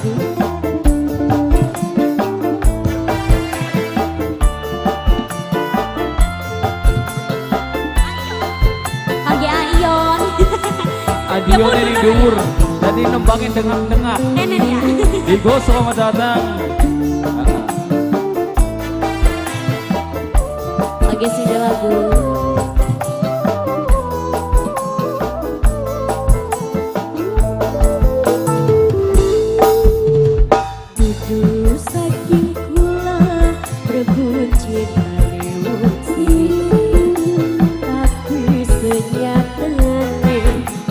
lagu. Oke Ayon. Adion ini dhuwur, jadi nembangin dengan tengah. Nenek ya. Digo selamat datang. Oke sudah lagu. Dudu saking kula rebut cinta lewati, tapi senyatane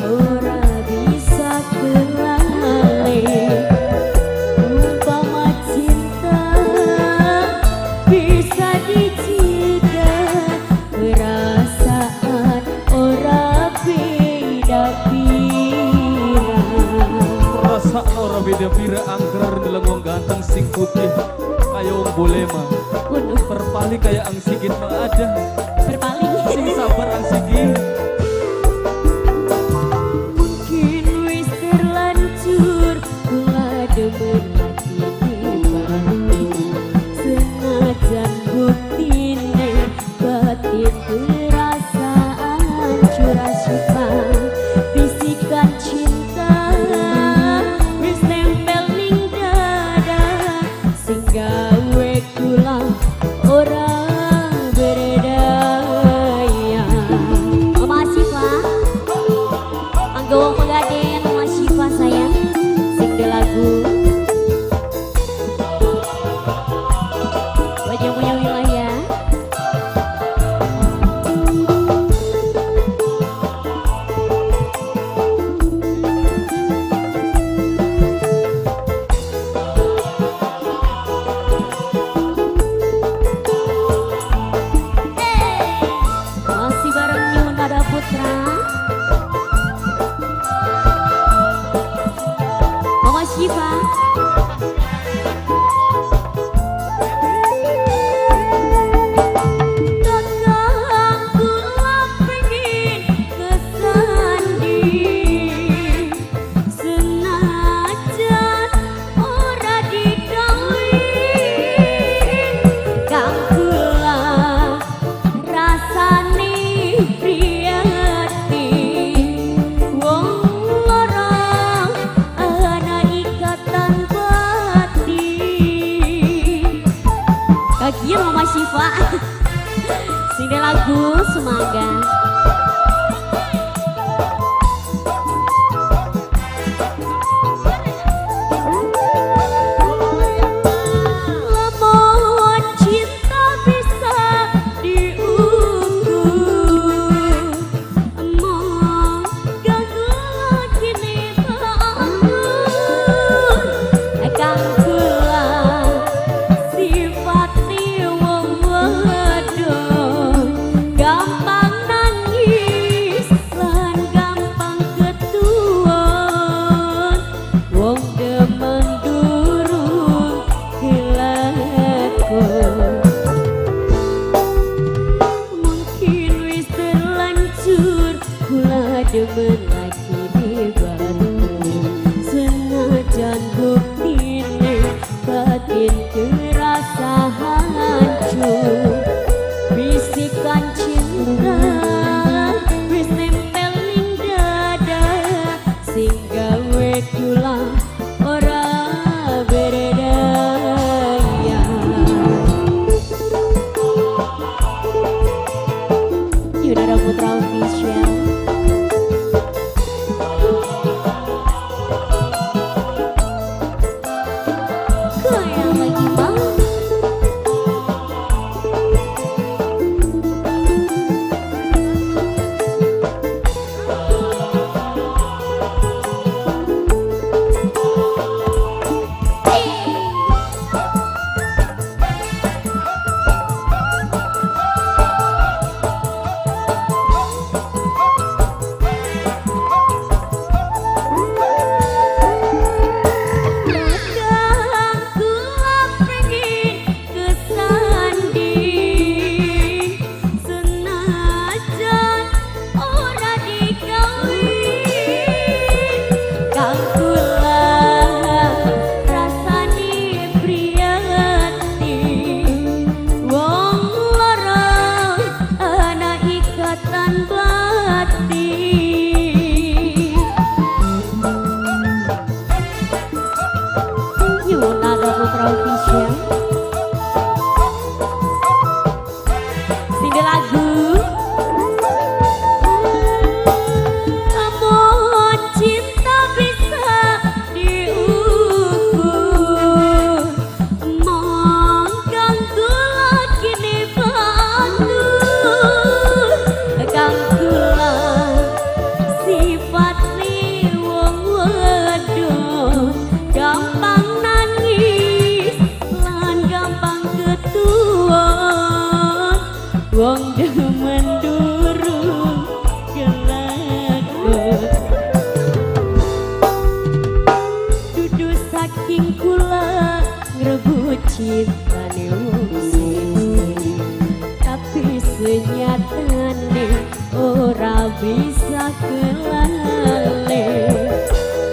ora bisa kelale. Umpama cinta bisa dicipta, perasaan ora beda-beda. Perasaan orang beda-beda angker dalam wong ganteng sing putih kayak wong bolema. Waduh, Perpali kayak ang sigit mah ada. berpaling. Sing sabar ang sigit. Mungkin wis terlanjur kula demen lagi dibanding, senajan buktine batin perasaan curah-curah bisikan cinta wis nempel ning dada, sing gawe kula ora berdaya. Mama Syifa, mangga wong pegaden Mama Syifa sayang, sing de lagu. Wajah punya wilayah. Masih bareng Yunada Putra, Mama Syifa. Kakang kula pengin kesandi, senajan ora dikawin. Kang kula rasane prihatin, wong lorong ana ikatan batin. Kagian Mama Syifa. Sing de lagu semangga. Lamun cinta bisa diukur, emang gagal kini bangun. Kang kula sifati wong wedok, gampang nangis lan gampang ketuon, wong demen durung kelakon. Mungkin wis terlanjur kula demen lagi dibanding, senajan buktine batin terasa hancur, bisikan cinta wis nempel ning dada, sing gawe kula ora berdaya. Yunada Putra Official. Goyang lagi bang. kula ngerebut cintane wong siji, tapi senyatane ora bisa kelale.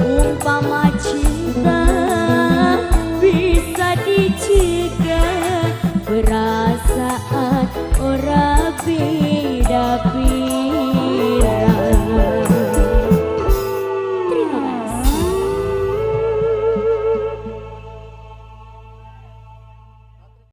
Umpama cinta bisa dicipta